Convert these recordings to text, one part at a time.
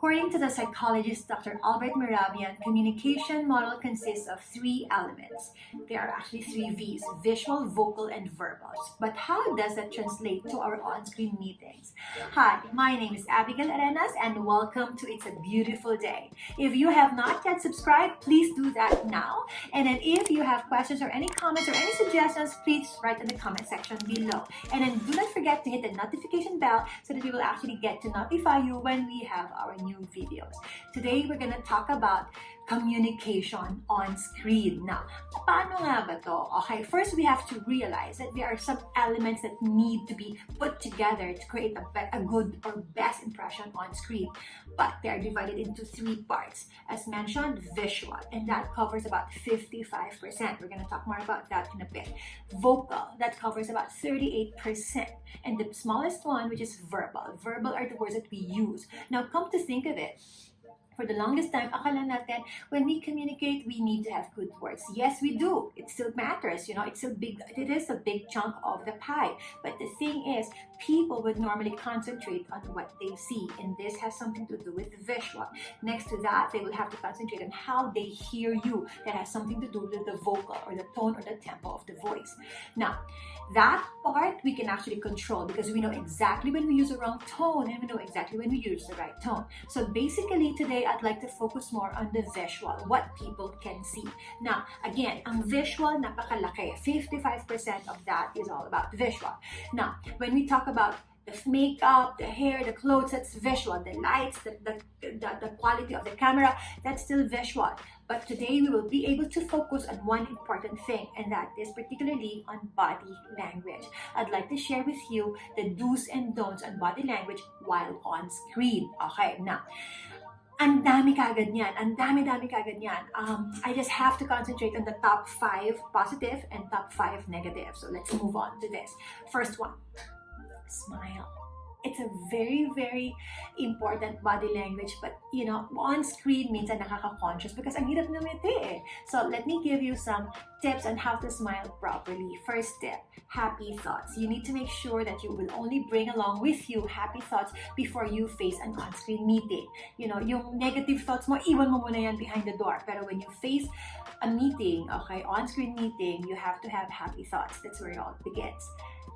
According to the psychologist Dr. Albert Mehrabian, communication model consists of 3 elements. There are actually 3 V's: visual, vocal, and verbal. But how does that translate to our on-screen meetings? Hi, my name is Abbygale and welcome to It's a Beautiful Day. If you have not yet subscribed, please do that now. And then if you have questions or any comments or any suggestions, please write in the comment section below. And then do not forget to hit the notification bell so that we will actually get to notify you when we have our new videos. Today, we're gonna talk about communication on screen. Now, paano nga ba to? Okay, first we have to realize that there are some elements that need to be put together to create a good or best impression on screen. But they are divided into 3 parts. As mentioned, visual, and that covers about 55%. We're gonna talk more about that in a bit. Vocal, that covers about 38%. And the smallest one, which is verbal. Verbal are the words that we use. Now, come to think of it, for the longest time, akala natin, when we communicate, we need to have good words. Yes, we do. It still matters, it's still big. It is a big chunk of the pie. But the thing is, people would normally concentrate on what they see, and this has something to do with visual. Next to that, they will have to concentrate on how they hear you. That has something to do with the vocal or the tone or the tempo of the voice. Now, that part we can actually control because we know exactly when we use the wrong tone and we know exactly when we use the right tone. So basically today, I'd like to focus more on the visual, what people can see. Now, again, ang visual, napakalaki. 55% of that is all about visual. Now, when we talk about the makeup, the hair, the clothes, that's visual. The lights, the quality of the camera, that's still visual. But today we will be able to focus on one important thing, and that is particularly on body language. I'd like to share with you the do's and don'ts on body language while on screen. Okay, now, ang dami kagad niyan. Ang dami kagad niyan. I just have to concentrate on the top 5 positive and top 5 negative. So let's move on to this. First one, smile. It's a very, very important body language, but on screen means na nakaka-conscious because ang hirap ngumiti eh. So let me give you some tips on how to smile properly. First tip, happy thoughts. You need to make sure that you will only bring along with you happy thoughts before you face an on-screen meeting. Yung negative thoughts mo, iwan mo muna yan behind the door. Pero when you face a meeting, okay, on-screen meeting, you have to have happy thoughts. That's where it all begins.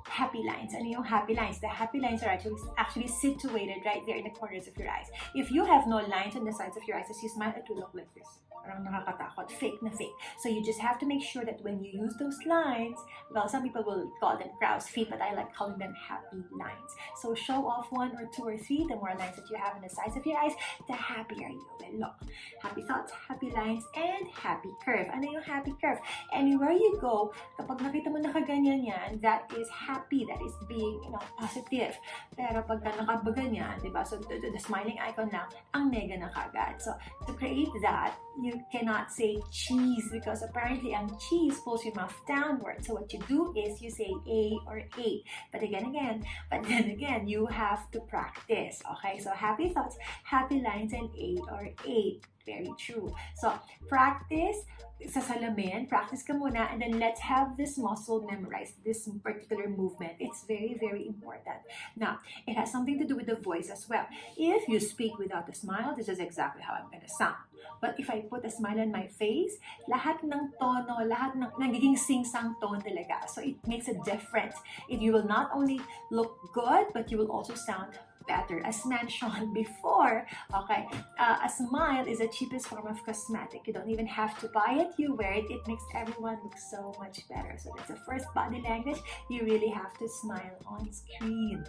Happy lines. Ano yung happy lines? The happy lines are actually situated right there in the corners of your eyes. If you have no lines on the sides of your eyes as you smile, it will look like this. Parang nakakatakot. Fake na fake. So you just have to make sure that when you use those lines, well, some people will call them crow's feet, but I like calling them happy lines. So show off 1 or 2 or 3. The more lines that you have on the sides of your eyes, the happier you will look. Happy thoughts, happy lines, and happy curve. Ano yung happy curve? Anywhere you go, kapag nakita mo nakaganyan yan, that is happy, that is being positive. Pero pagka nakabaganyan, diba? So the smiling icon lang, ang nega na kagad. So to create that, you cannot say cheese because apparently ang cheese pulls your mouth downward. So what you do is you say A or 8. But then again, you have to practice. Okay, so happy thoughts, happy lines, and 8 or 8. Very true. So practice sa salamin, practice ka muna, and then let's have this muscle memorized, this particular movement. It's very, very important. Now, it has something to do with the voice as well. If you speak without a smile, this is exactly how I'm gonna sound. But if I put a smile on my face, lahat ng tono, lahat ng nagiging sing-sang tone talaga. So it makes a difference. You will not only look good, but you will also sound better. As mentioned before, okay, a smile is the cheapest form of cosmetic. You don't even have to buy it, you wear it. It makes everyone look so much better. So that's the first body language. You really have to smile on screen.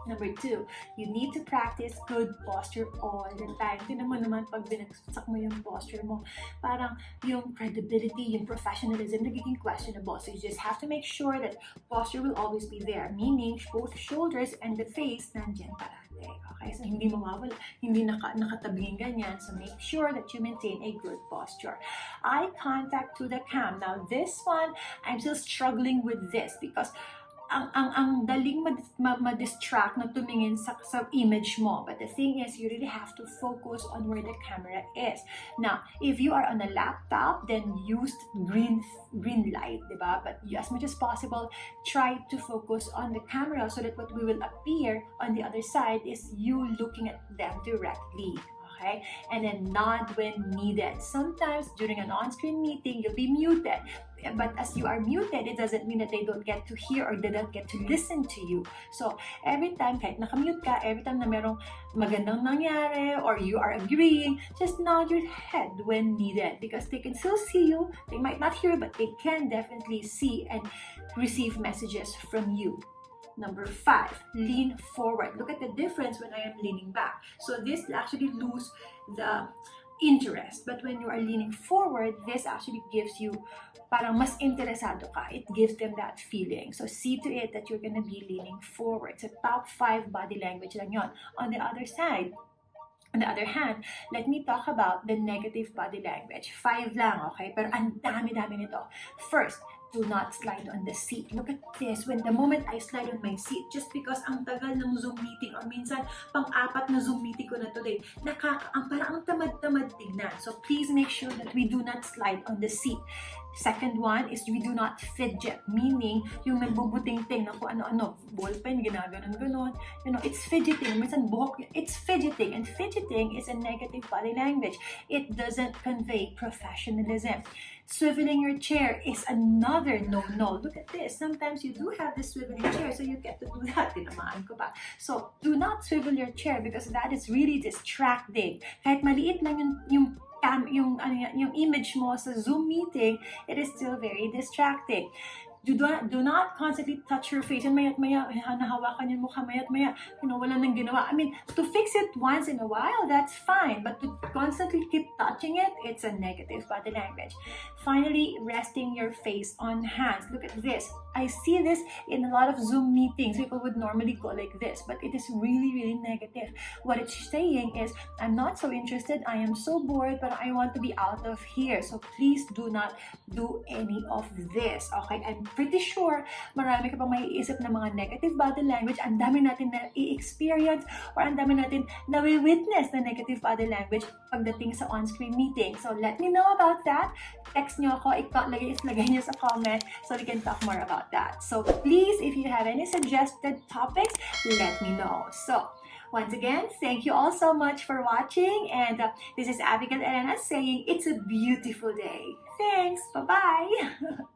Number 2, you need to practice good posture all the time. Tingnan mo naman pag binagsak mo yung posture mo, parang yung credibility, yung professionalism, nagiging questionable. So you just have to make sure that posture will always be there, meaning both shoulders and the face nandyan parate. Okay, so hindi mawawala, hindi nakatabing ganyan. So make sure that you maintain a good posture. Eye contact to the cam. Now this one, I'm still struggling with this because ang daling ma-distract na tumingin sa image mo. But the thing is, you really have to focus on where the camera is. Now, if you are on a laptop, then use green light, diba? But as much as possible, try to focus on the camera so that what will appear on the other side is you looking at them directly. Okay? And then nod when needed. Sometimes during an on-screen meeting, you'll be muted. But as you are muted, it doesn't mean that they don't get to hear or they don't get to listen to you. So every time, kahit nakamute ka, every time na merong magandang nangyari or you are agreeing, just nod your head when needed because they can still see you. They might not hear, but they can definitely see and receive messages from you. Number 5, lean forward. Look at the difference when I am leaning back. So this actually lose the interest. But when you are leaning forward, this actually gives you parang mas interesado ka. It gives them that feeling. So see to it that you're gonna be leaning forward. So top 5 body language lang yon. On the other side, on the other hand, let me talk about the negative body language. 5 lang, okay? Pero ang dami-dami nito. First, do not slide on the seat. Look at this. When the moment I slide on my seat, just because ang tagal ng Zoom meeting or minsan pang-4 na Zoom meeting ko na today, parang ang tamad-tamad tignan. So please make sure that we do not slide on the seat. Second one is we do not fidget, meaning yung nagbubuting-ting na kung ano-ano, ballpen, ginaganon-ganon. You know, it's fidgeting. Minsan buhok, it's fidgeting. And fidgeting is a negative body language. It doesn't convey professionalism. Swiveling your chair is another no-no. Look at this. Sometimes you do have this swiveling chair, so you get to do that. Tinamaan ko pa. So, do not swivel your chair because that is really distracting. Kahit maliit lang yung image mo sa Zoom meeting, it is still very distracting. Do not constantly touch your face and mayat-maya, nahawakan yung mukha, mayat-maya, wala nang ginawa. I mean, to fix it once in a while, that's fine. But to constantly keep touching it, it's a negative body language. Finally, resting your face on hands. Look at this. I see this in a lot of Zoom meetings. People would normally go like this, but it is really, really negative. What it's saying is, I'm not so interested, I am so bored, but I want to be out of here. So please do not do any of this. Okay? I'm pretty sure marami ka pang maiisip na mga negative body language. Ang dami natin na i-experience or ang dami natin na witness na negative body language pagdating sa on-screen meeting. So let me know about that. Text nyo ako, ilagay nyo sa comment so we can talk more about that. So please, if you have any suggested topics, let me know. So once again, thank you all so much for watching, and this is Abbygale saying it's a beautiful day. Thanks, bye-bye.